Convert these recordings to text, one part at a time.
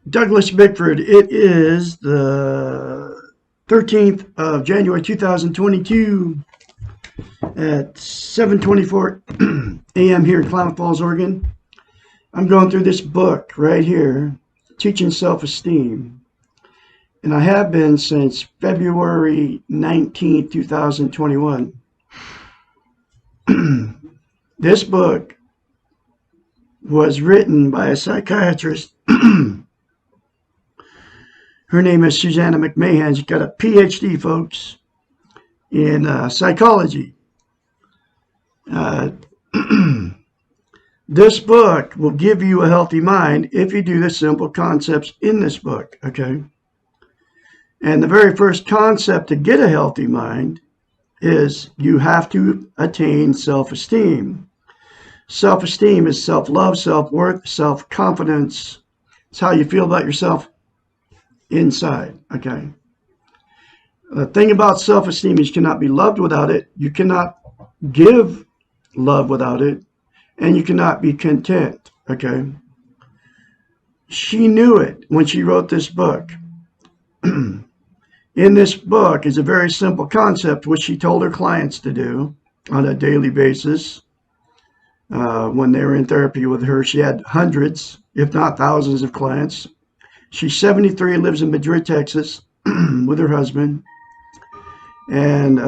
Douglas Bickford. It is the 13th of January 2022 at 7:24 a.m. here in Klamath Falls, Oregon. I'm going through this book right here, Teaching Self-Esteem. And I have been since February 19th, 2021. This book was written by a psychiatrist. Her name is Susanna McMahon. She's got a PhD, folks, in psychology. This book will give you a healthy mind if you do the simple concepts in this book, okay? And the very first concept to get a healthy mind is you have to attain self-esteem. Self-esteem is self-love, self-worth, self-confidence. It's how you feel about yourself inside, okay? The thing about self-esteem is you cannot be loved without it. You cannot give love without it. And you cannot be content, okay? She knew it when she wrote this book. In this book is a very simple concept which she told her clients to do on a daily basis. When they were in therapy with her, she had hundreds, if not thousands of clients. She's 73, lives in Madrid, Texas, with her husband. And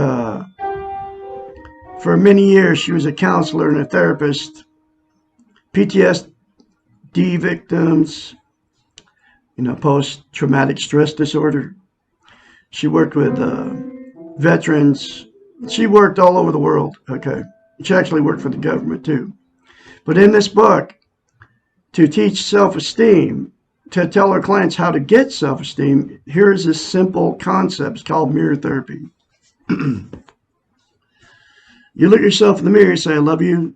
for many years, she was a counselor and a therapist. PTSD victims, post-traumatic stress disorder. She worked with veterans. She worked all over the world, okay? She actually worked for the government, too. But in this book, to teach self-esteem, to tell her clients how to get self-esteem, here's this simple concept. It's called mirror therapy. You look at yourself in the mirror, say, I love you.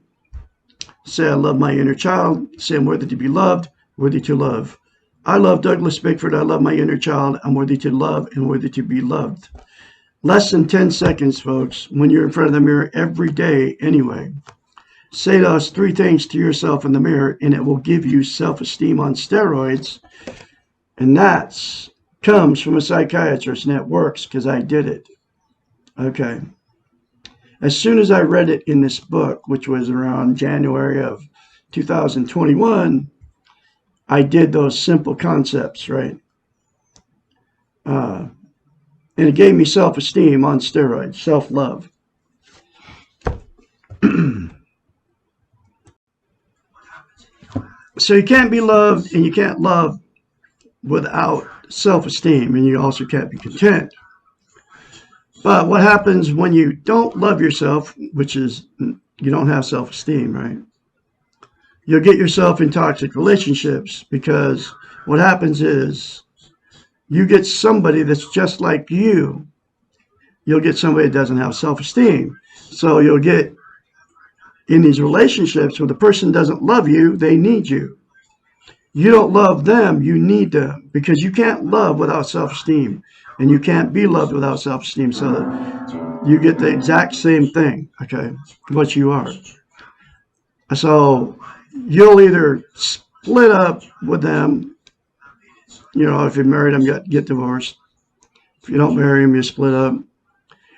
Say, I love my inner child. Say, I'm worthy to be loved, worthy to love. I love Douglas Bickford. I love my inner child. I'm worthy to love and worthy to be loved. Less than 10 seconds, folks, when you're in front of the mirror every day anyway. Say those three things to yourself in the mirror, and it will give you self-esteem on steroids. And that comes from a psychiatrist, and it works because I did it. Okay. As soon as I read it in this book, which was around January of 2021, I did those simple concepts, right? And it gave me self-esteem on steroids, self-love. So you can't be loved and you can't love without self-esteem, and you also can't be content. But what happens when you don't love yourself, which is you don't have self-esteem, right? You'll get yourself in toxic relationships because what happens is you get somebody that's just like you. You'll get somebody that doesn't have self-esteem. So you'll get in these relationships where the person doesn't love you, they need you. You don't love them, you need them, because you can't love without self-esteem. And you can't be loved without self-esteem, so that you get the exact same thing, okay, what you are. So you'll either split up with them, if you're married, you get divorced. If you don't marry them, you split up.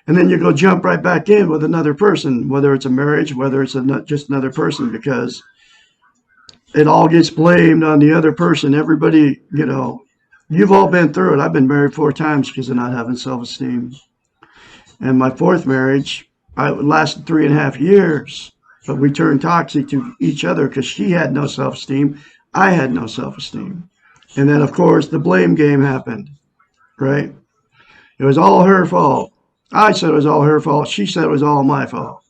And then you go jump right back in with another person, whether it's a marriage, whether it's just another person, because it all gets blamed on the other person. Everybody, you've all been through it. I've been married 4 times because of not having self-esteem. And my 4th marriage, I lasted 3.5 years, but we turned toxic to each other because she had no self-esteem. I had no self-esteem. And then, of course, the blame game happened, right? It was all her fault. I said it was all her fault. She said it was all my fault.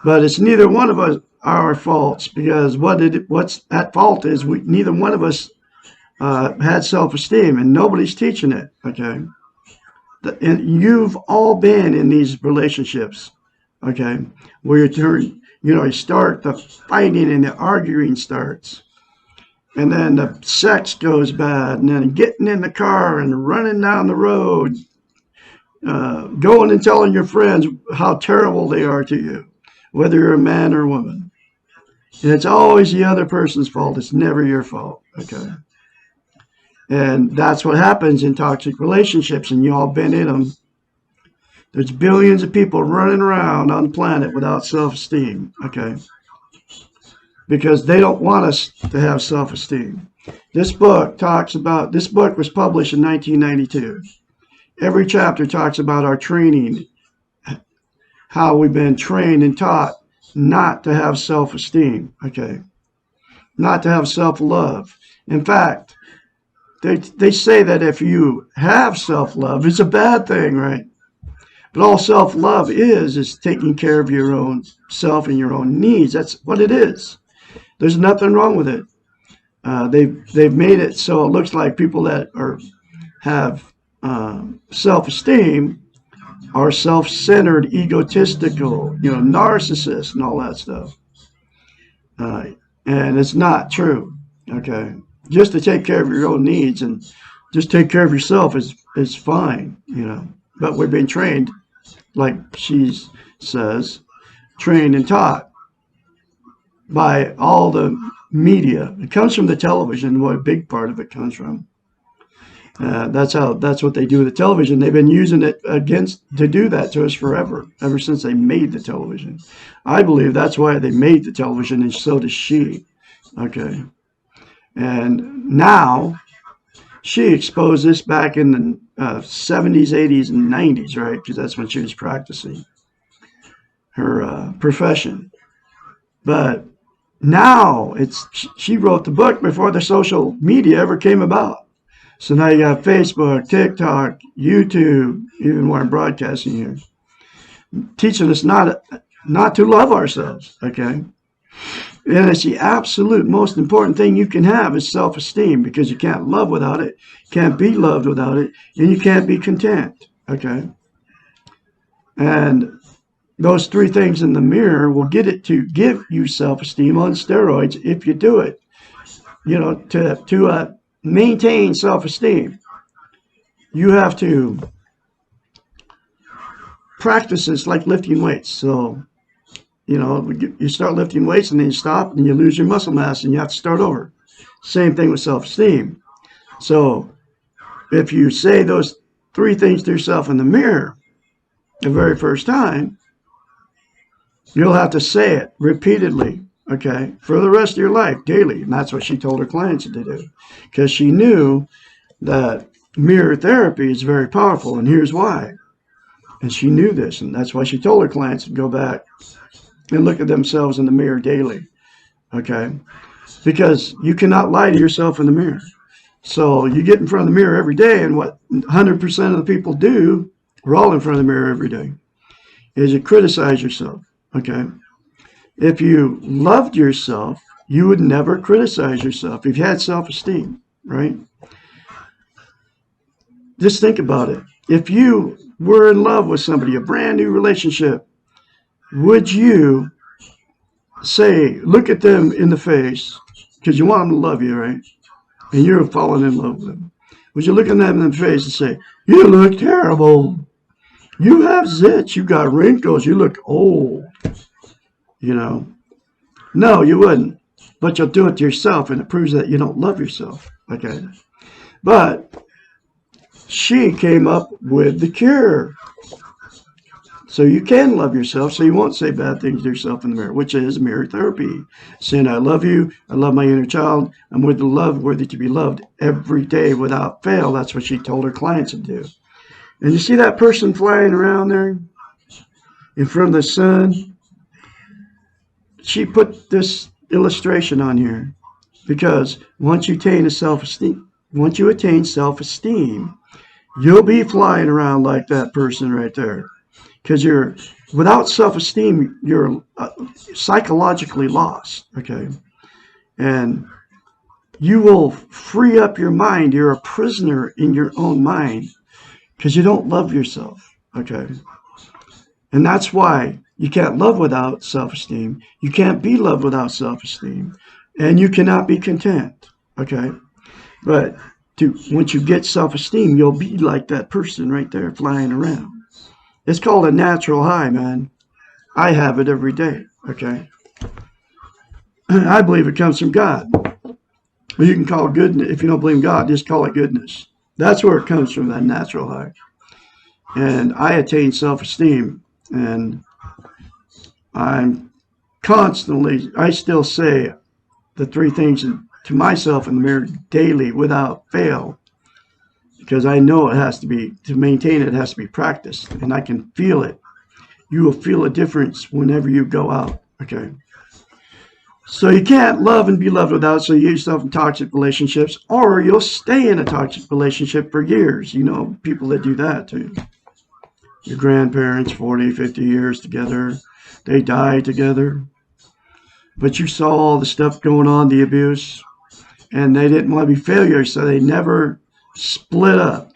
But it's neither one of us our faults, because what's at fault is neither one of us had self-esteem, and nobody's teaching it, okay? And you've all been in these relationships, okay, where you start the fighting and the arguing starts, and then the sex goes bad, and then getting in the car and running down the road, going and telling your friends how terrible they are to you, whether you're a man or a woman. And it's always the other person's fault. It's never your fault, okay? And that's what happens in toxic relationships, and you all been in them. There's billions of people running around on the planet without self-esteem, okay? Because they don't want us to have self-esteem. This book was published in 1992. Every chapter talks about our training, how we've been trained and taught not to have self-esteem, okay? Not to have self-love. In fact, they say that if you have self-love, it's a bad thing, right? But all self-love is taking care of your own self and your own needs. That's what it is. There's nothing wrong with it. They've made it so it looks like people that have self-esteem are self-centered, egotistical, narcissists and all that stuff. And it's not true. Okay, just to take care of your own needs and just take care of yourself is fine. But we're being trained, like she says, trained and taught by all the media. It comes from the television. What a big part of it comes from. That's what they do with the television. They've been using it to do that to us forever, ever since they made the television. I believe that's why they made the television, and so does she. Okay. And now she exposed this back in the 70s, 80s, and 90s, right? Because that's when she was practicing her profession. But now she wrote the book before the social media ever came about. So now you got Facebook, TikTok, YouTube, even where I'm broadcasting here, teaching us not to love ourselves, okay? And it's the absolute most important thing you can have is self-esteem, because you can't love without it, can't be loved without it, and you can't be content, okay? And those three things in the mirror will get it to give you self-esteem on steroids if you do it, to maintain self-esteem. You have to practice this like lifting weights. So, you start lifting weights and then you stop and you lose your muscle mass and you have to start over. Same thing with self-esteem. So if you say those three things to yourself in the mirror the very first time, you'll have to say it repeatedly, okay, for the rest of your life, daily. And that's what she told her clients to do, because she knew that mirror therapy is very powerful, and here's why. And she knew this, and that's why she told her clients to go back and look at themselves in the mirror daily, okay? Because you cannot lie to yourself in the mirror. So you get in front of the mirror every day, and what 100% of the people do, we're all in front of the mirror every day, is you criticize yourself, okay? If you loved yourself, you would never criticize yourself. If you had self-esteem, right? Just think about it. If you were in love with somebody, a brand new relationship, would you say, look at them in the face, because you want them to love you, right? And you're falling in love with them. Would you look at them in the face and say, you look terrible. You have zits. You got wrinkles. You look old. No, you wouldn't. But you'll do it to yourself, and it proves that you don't love yourself. Okay. But she came up with the cure. So you can love yourself, so you won't say bad things to yourself in the mirror, which is mirror therapy. Saying, I love you, I love my inner child, I'm worthy to be loved every day without fail. That's what she told her clients to do. And you see that person flying around there in front of the sun? She put this illustration on here because once you attain self-esteem, you'll be flying around like that person right there. Because without self-esteem, you're psychologically lost, okay? And you will free up your mind. You're a prisoner in your own mind because you don't love yourself, okay? And that's why you can't love without self-esteem. You can't be loved without self-esteem. And you cannot be content, okay? But once you get self-esteem, you'll be like that person right there flying around. It's called a natural high, man. I have it every day, okay? I believe it comes from God. Well, you can call it goodness. If you don't believe in God, just call it goodness. That's where it comes from, that natural high. And I attain self-esteem, and I'm constantly, I still say the three things to myself in the mirror daily without fail, because I know it has to be, to maintain it has to be practiced, and I can feel it. You will feel a difference whenever you go out. Okay. So you can't love and be loved without, so you get yourself in toxic relationships, or you'll stay in a toxic relationship for years. You know, people that do that too. Your grandparents, 40, 50 years together, they die together. But you saw all the stuff going on, the abuse, and they didn't want to be failures, so they never split up.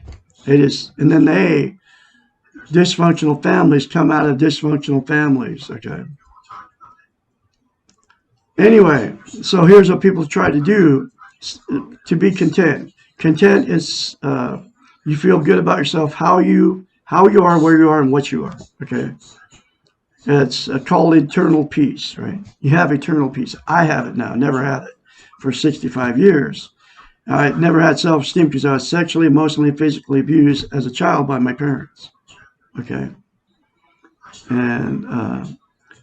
And then dysfunctional families come out of dysfunctional families, okay? Anyway, so here's what people try to do to be content. Content is you feel good about yourself, how you are, where you are, and what you are. Okay, it's called eternal peace, right? You have eternal peace. I have it now. Never had it for 65 years. I never had self-esteem because I was sexually, emotionally, and physically abused as a child by my parents. Okay, and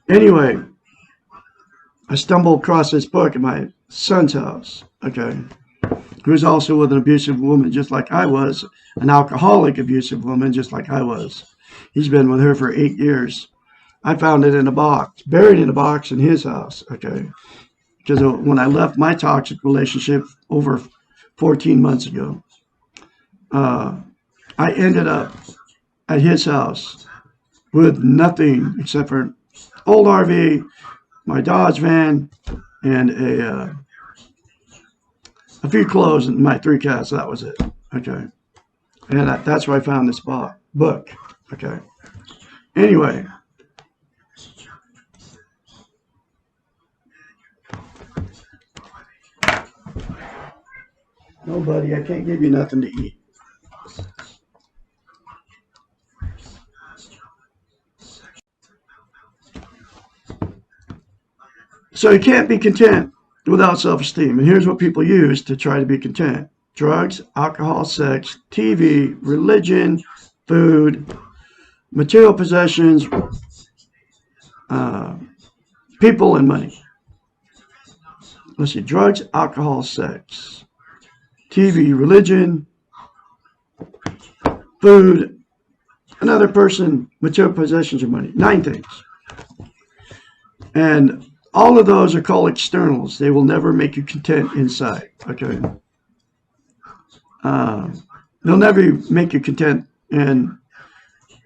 anyway, I stumbled across this book at my son's house, okay, who was also with an abusive woman just like I was, an alcoholic abusive woman just like I was. He's been with her for 8 years. I found it in a box, buried in a box in his house, okay, because when I left my toxic relationship over 14 months ago, I ended up at his house with nothing except for an old RV, my Dodge van, and a few clothes and my 3 cats. That was it. Okay. And that's where I found this book. Okay. Anyway. No, buddy, I can't give you nothing to eat. So you can't be content without self-esteem. And here's what people use to try to be content: drugs, alcohol, sex, TV, religion, food, material possessions, people, and money. Let's see: drugs, alcohol, sex, TV, religion, food, another person, material possessions, or money. 9 things. And all of those are called externals. They will never make you content inside. Okay. They'll never make you content, and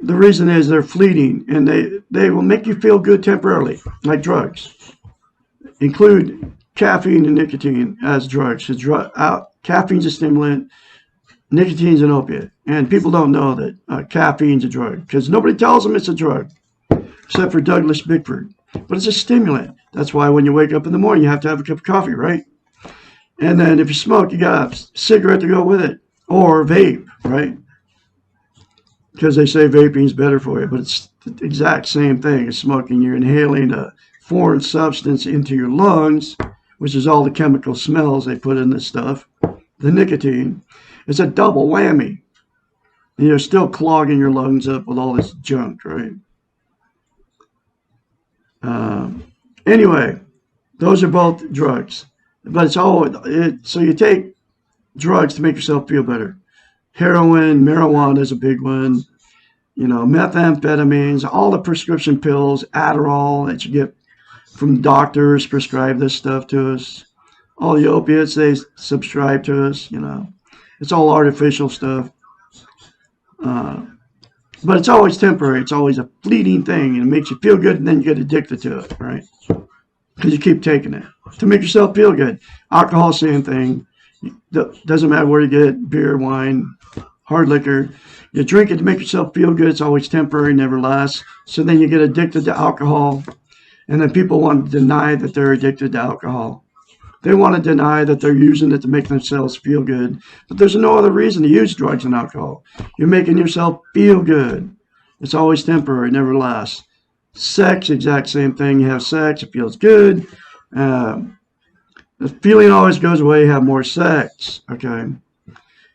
the reason is they're fleeting, and they will make you feel good temporarily, like drugs. Include caffeine and nicotine as drugs. Caffeine's a stimulant, nicotine's an opiate, and people don't know that caffeine's a drug because nobody tells them it's a drug, except for Douglas Bickford. But it's a stimulant. That's why when you wake up in the morning, you have to have a cup of coffee, right? And then if you smoke, you got a cigarette to go with it, or vape, right? Because they say vaping is better for you, but it's the exact same thing as smoking. You're inhaling a foreign substance into your lungs, which is all the chemical smells they put in this stuff, the nicotine. It's a double whammy. And you're still clogging your lungs up with all this junk, right? Anyway, those are both drugs, but so you take drugs to make yourself feel better. Heroin, marijuana is a big one. You know, methamphetamines, all the prescription pills, Adderall that you get from doctors prescribe this stuff to us. All the opiates they subscribe to us. You know, it's all artificial stuff. But it's always temporary. It's always a fleeting thing, and it makes you feel good, and then you get addicted to it, right? Because you keep taking it to make yourself feel good. Alcohol, same thing. Doesn't matter where you get it, beer, wine, hard liquor. You drink it to make yourself feel good. It's always temporary, never lasts. So then you get addicted to alcohol, and then people want to deny that they're addicted to alcohol. They want to deny that they're using it to make themselves feel good. But there's no other reason to use drugs and alcohol. You're making yourself feel good. It's always temporary, never lasts. Sex, exact same thing. You have sex, it feels good. The feeling always goes away. Have more sex. Okay.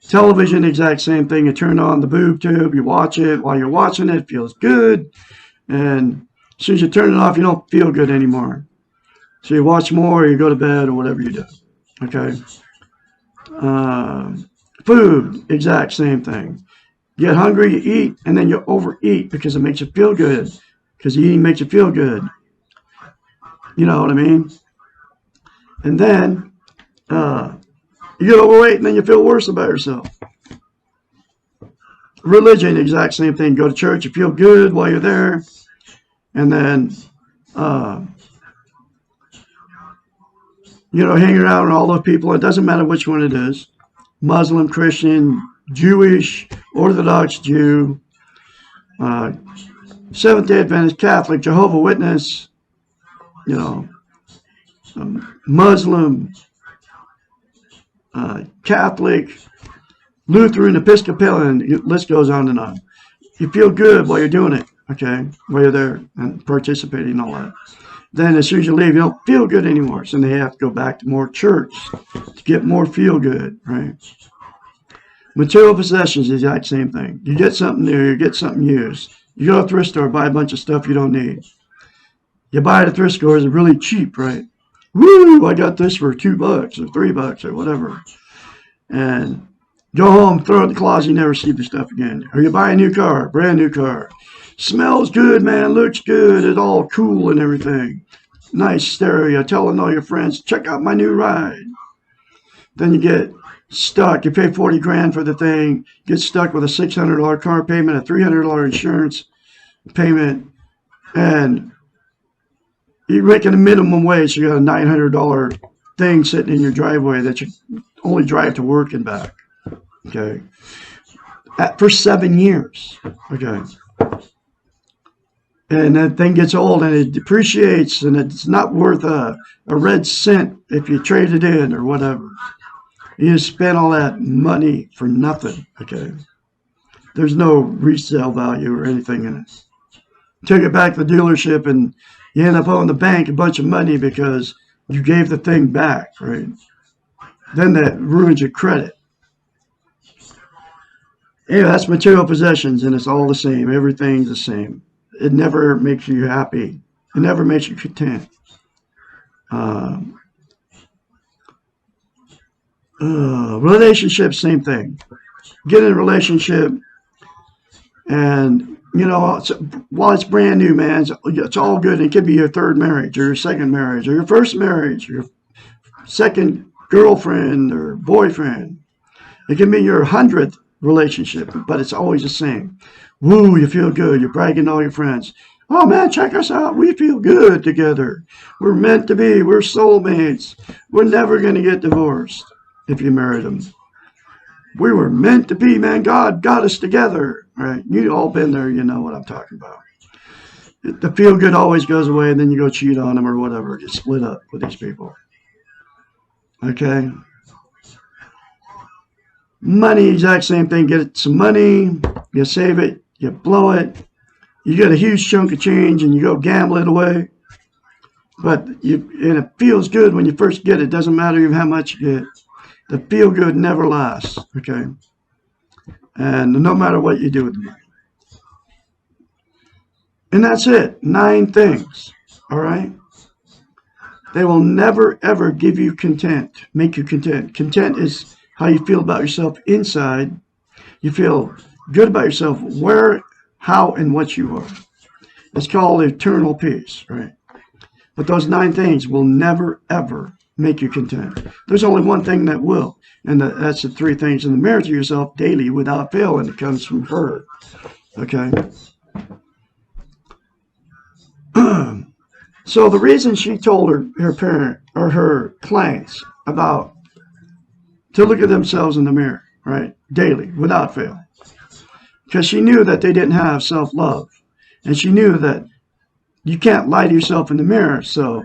Television, exact same thing. You turn on the boob tube, you watch it. While you're watching it, it feels good. And as soon as you turn it off, you don't feel good anymore. So you watch more, or you go to bed, or whatever you do. Okay. Uh, Food, exact same thing. You get hungry, you eat, and then you overeat because it makes you feel good. Because eating makes you feel good. You know what I mean? And then you get overweight, and then you feel worse about yourself. Religion, exact same thing. Go to church, you feel good while you're there, and then hanging around with all those people. It doesn't matter which one it is: Muslim, Christian, Jewish, Orthodox Jew, Seventh-day Adventist, Catholic, Jehovah's Witness, Muslim, Catholic, Lutheran, Episcopalian. The list goes on and on. You feel good while you're doing it, okay, while you're there and participating in all that. Then as soon as you leave, you don't feel good anymore. So they have to go back to more church to get more feel good, right? Material possessions is the exact same thing. You get something new, you get something used. You go to a thrift store, buy a bunch of stuff you don't need. You buy at a thrift store, it's really cheap, right? Woo, I got this for $2 or $3 or whatever. And go home, throw it in the closet, you never see the stuff again. Or you buy a new car, brand new car. Smells good, man, looks good, it's all cool and everything. Nice stereo, telling all your friends, check out my new ride. Then you get stuck, you pay 40 grand for the thing, get stuck with a $600 car payment, a $300 insurance payment, and you're making a minimum wage, so you got a $900 thing sitting in your driveway that you only drive to work and back. Okay. For 7 years. Okay. And that thing gets old and it depreciates and it's not worth a red cent if you trade it in or whatever. You just spend all that money for nothing. Okay. There's no resale value or anything in it. Take it back to the dealership and you end up owing the bank a bunch of money because you gave the thing back, right? Then that ruins your credit. Anyway, that's material possessions, and it's all the same. Everything's the same. It never makes you happy. It never makes you content. Relationships, same thing. Get in a relationship, and while it's brand new, man, it's all good. It could be your third marriage, or your second marriage, or your first marriage, or your second girlfriend or boyfriend. It can be your 100th relationship, but it's always the same. Woo, you feel good. You're bragging to all your friends. Oh, man, check us out. We feel good together. We're meant to be. We're soulmates. We're never going to get divorced if you married them. We were meant to be, man. God got us together. Right? You've all been there. You know what I'm talking about. The feel good always goes away, and then you go cheat on them or whatever. Get split up with these people. Okay? Money, exact same thing. Get some money, you save it, you blow it, you get a huge chunk of change and you go gamble it away. But and it feels good when you first get it. Doesn't matter how much you get. The feel good never lasts, okay? And no matter what you do with the money. And that's it. 9 things, all right? They will never, ever give you content, make you content. Content is how you feel about yourself inside. You feel good about yourself, where, how, and what you are. It's called eternal peace, right? But those 9 things will never, ever make you content. There's only one thing that will, and that's the 3 things in the mirror to yourself daily without fail, and it comes from her, okay? So the reason she told her parent or her clients about to look at themselves in the mirror, right, daily, without fail. Because she knew that they didn't have self-love. And she knew that you can't lie to yourself in the mirror. So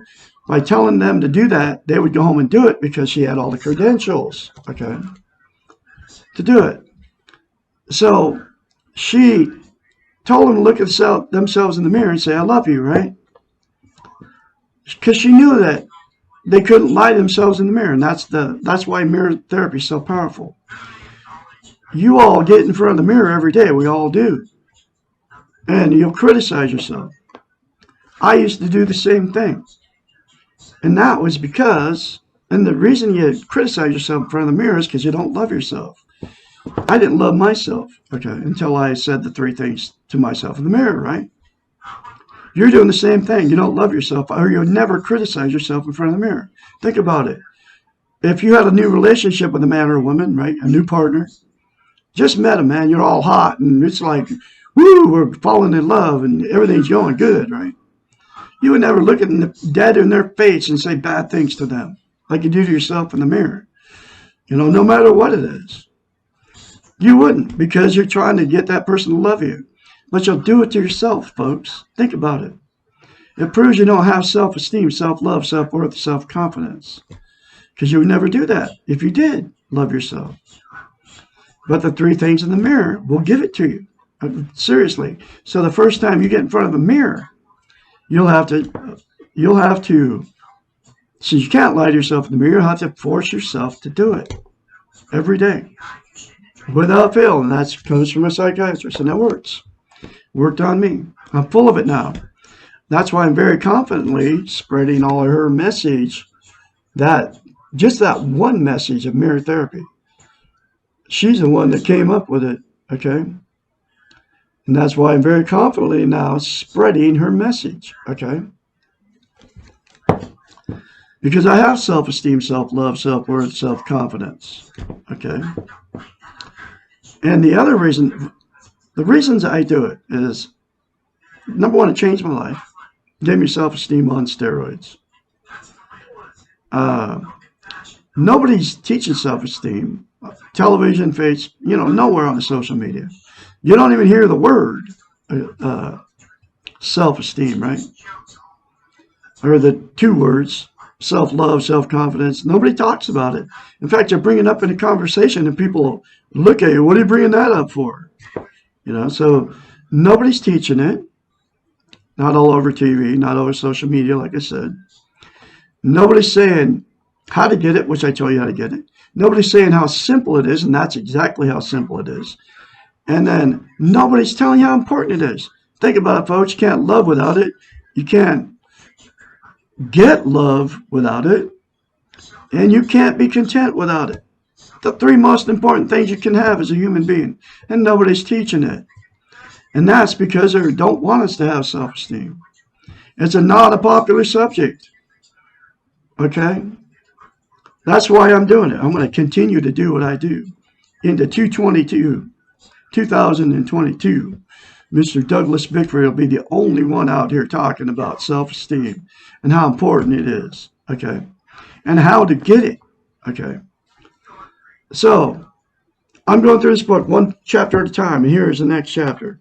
by telling them to do that, they would go home and do it because she had all the credentials, okay, to do it. So she told them to look at themselves in the mirror and say, I love you, right? Because she knew that they couldn't lie to themselves in the mirror, and that's why mirror therapy is so powerful. You all get in front of the mirror every day. We all do. And you'll criticize yourself. I used to do the same thing. And that was because, and the reason you criticize yourself in front of the mirror is because you don't love yourself. I didn't love myself, okay, until I said the three things to myself in the mirror, right? You're doing the same thing. You don't love yourself, or you'll never criticize yourself in front of the mirror. Think about it. If you had a new relationship with a man or a woman, right, a new partner, just met him, man, you're all hot, and it's like, woo, we're falling in love, and everything's going good, right? You would never look at them dead in their face and say bad things to them, like you do to yourself in the mirror. You know, no matter what it is. You wouldn't, because you're trying to get that person to love you. But you'll do it to yourself, folks. Think about it. It proves you don't have self-esteem, self-love, self-worth, self-confidence. Because you would never do that if you did love yourself. But the three things in the mirror will give it to you. Seriously. So the first time you get in front of a mirror, you'll have to, since you can't lie to yourself in the mirror, you'll have to force yourself to do it every day without fail. And that comes from a psychiatrist, and that works. Worked on me. I'm full of it now. That's why I'm very confidently spreading all of her message, just that one message of mirror therapy. She's the one that came up with it, okay? And that's why I'm very confidently now spreading her message, okay? Because I have self-esteem, self-love, self-worth, self-confidence, okay? And the other reason, the reasons I do it is, number one, it changed my life. Gave me self-esteem on steroids. Nobody's teaching self-esteem. Television, face, nowhere on the social media. You don't even hear the word self-esteem, right? Or the two words, self-love, self-confidence. Nobody talks about it. In fact, you bring it up in a conversation and people look at you. What are you bringing that up for? So nobody's teaching it. Not all over TV, not over social media, like I said. Nobody's saying how to get it, which I told you how to get it. Nobody's saying how simple it is, and that's exactly how simple it is. And then nobody's telling you how important it is. Think about it, folks. You can't love without it. You can't get love without it. And you can't be content without it. The three most important things you can have as a human being. And nobody's teaching it. And that's because they don't want us to have self-esteem. It's not a popular subject. Okay? That's why I'm doing it. I'm going to continue to do what I do. Into 2022, Mr. Douglas Bickford will be the only one out here talking about self-esteem and how important it is. Okay? And how to get it. Okay? So, I'm going through this book one chapter at a time, and here is the next chapter.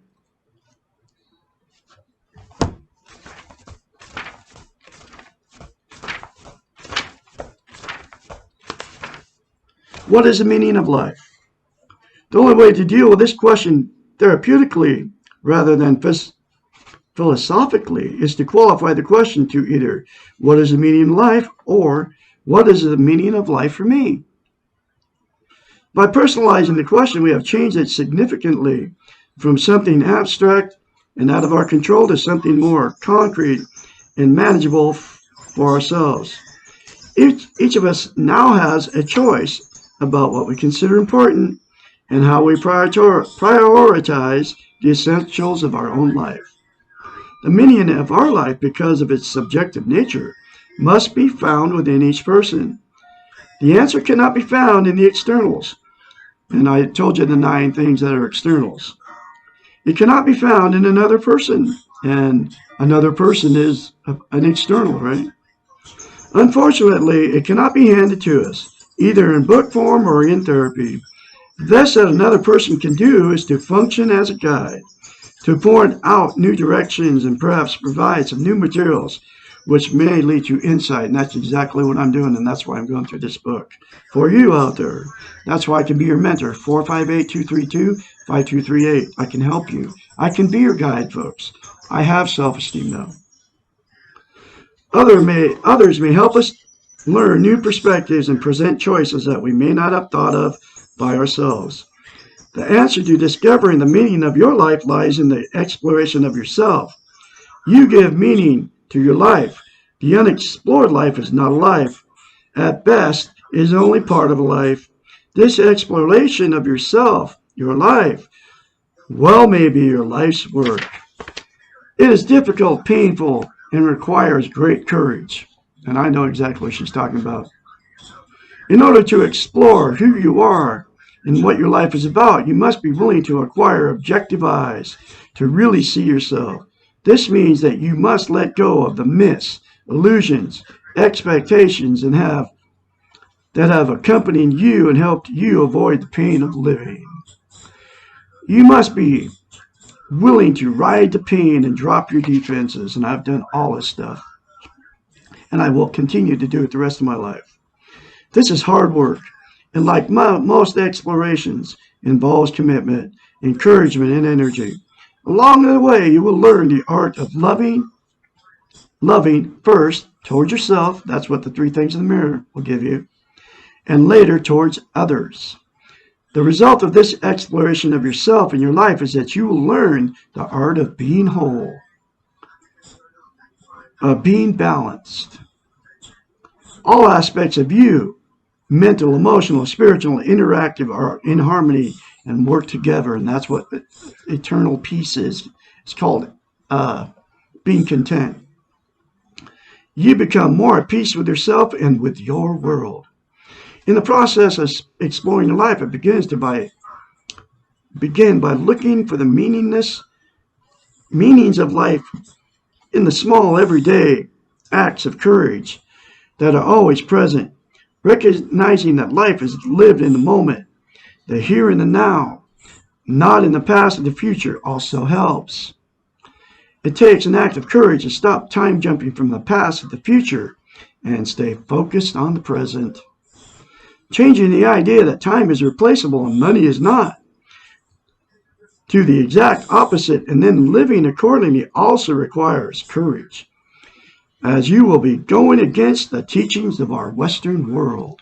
What is the meaning of life? The only way to deal with this question therapeutically rather than philosophically is to qualify the question to either what is the meaning of life or what is the meaning of life for me? By personalizing the question, we have changed it significantly from something abstract and out of our control to something more concrete and manageable for ourselves. Each of us now has a choice about what we consider important and how we prioritize the essentials of our own life. The meaning of our life, because of its subjective nature, must be found within each person. The answer cannot be found in the externals. And I told you the 9 things that are externals. It cannot be found in another person. And another person is an external, right? Unfortunately, it cannot be handed to us, either in book form or in therapy. The best that another person can do is to function as a guide, to point out new directions and perhaps provide some new materials which may lead to insight. And that's exactly what I'm doing, and that's why I'm going through this book. For you out there, that's why I can be your mentor, 458-232-5238. I can help you. I can be your guide, folks. I have self-esteem now. Others may help us learn new perspectives, and present choices that we may not have thought of by ourselves. The answer to discovering the meaning of your life lies in the exploration of yourself. You give meaning to your life. The unexplored life is not a life. At best, it is only part of a life. This exploration of yourself, your life, well may be your life's work. It is difficult, painful, and requires great courage. And I know exactly what she's talking about. In order to explore who you are and what your life is about, you must be willing to acquire objective eyes to really see yourself. This means that you must let go of the myths, illusions, expectations, that have accompanied you and helped you avoid the pain of living. You must be willing to ride the pain and drop your defenses. And I've done all this stuff. And I will continue to do it the rest of my life. This is hard work. And like most explorations, involves commitment, encouragement, and energy. Along the way, you will learn the art of loving first towards yourself. That's what the 3 things in the mirror will give you. And later towards others. The result of this exploration of yourself and your life is that you will learn the art of being whole, of being balanced. All aspects of you, mental, emotional, spiritual, and interactive, are in harmony and work together. And that's what eternal peace is. It's called being content. You become more at peace with yourself and with your world. In the process of exploring your life, it begin by looking for the meanings of life in the small, everyday acts of courage that are always present. Recognizing that life is lived in the moment, the here and the now, not in the past or the future, also helps. It takes an act of courage to stop time jumping from the past to the future and stay focused on the present. Changing the idea that time is replaceable and money is not, to the exact opposite, and then living accordingly also requires courage, as you will be going against the teachings of our Western world.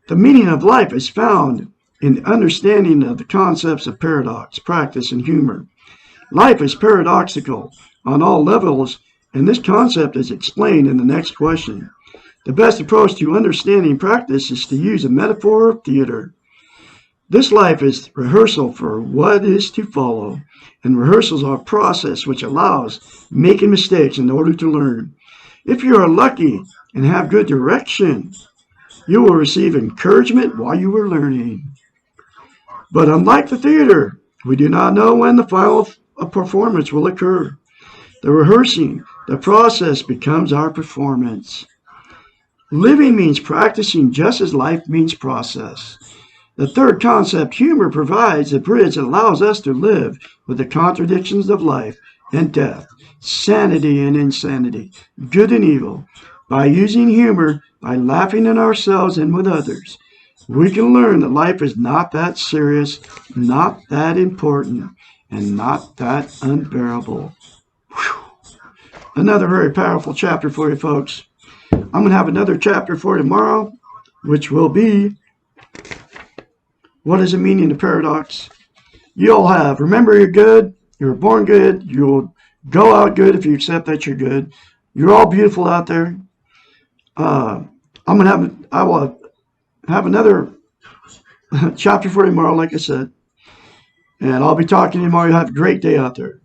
The meaning of life is found in the understanding of the concepts of paradox, practice, and humor. Life is paradoxical on all levels, and this concept is explained in the next question. The best approach to understanding practice is to use a metaphor of theater. This life is rehearsal for what is to follow, and rehearsals are a process which allows making mistakes in order to learn. If you are lucky and have good direction, you will receive encouragement while you are learning. But unlike the theater, we do not know when the final performance will occur. The rehearsing, the process becomes our performance. Living means practicing just as life means process. The third concept, humor, provides a bridge that allows us to live with the contradictions of life and death, sanity and insanity, good and evil. By using humor, by laughing at ourselves and with others, we can learn that life is not that serious, not that important, and not that unbearable. Whew. Another very powerful chapter for you folks. I'm going to have another chapter for you tomorrow, which will be, what is the meaning of paradox? You'll have, remember you're good, you were born good, you'll go out good if you accept that you're good. You're all beautiful out there. I will have another chapter for you tomorrow, like I said. And I'll be talking to you tomorrow. You have a great day out there.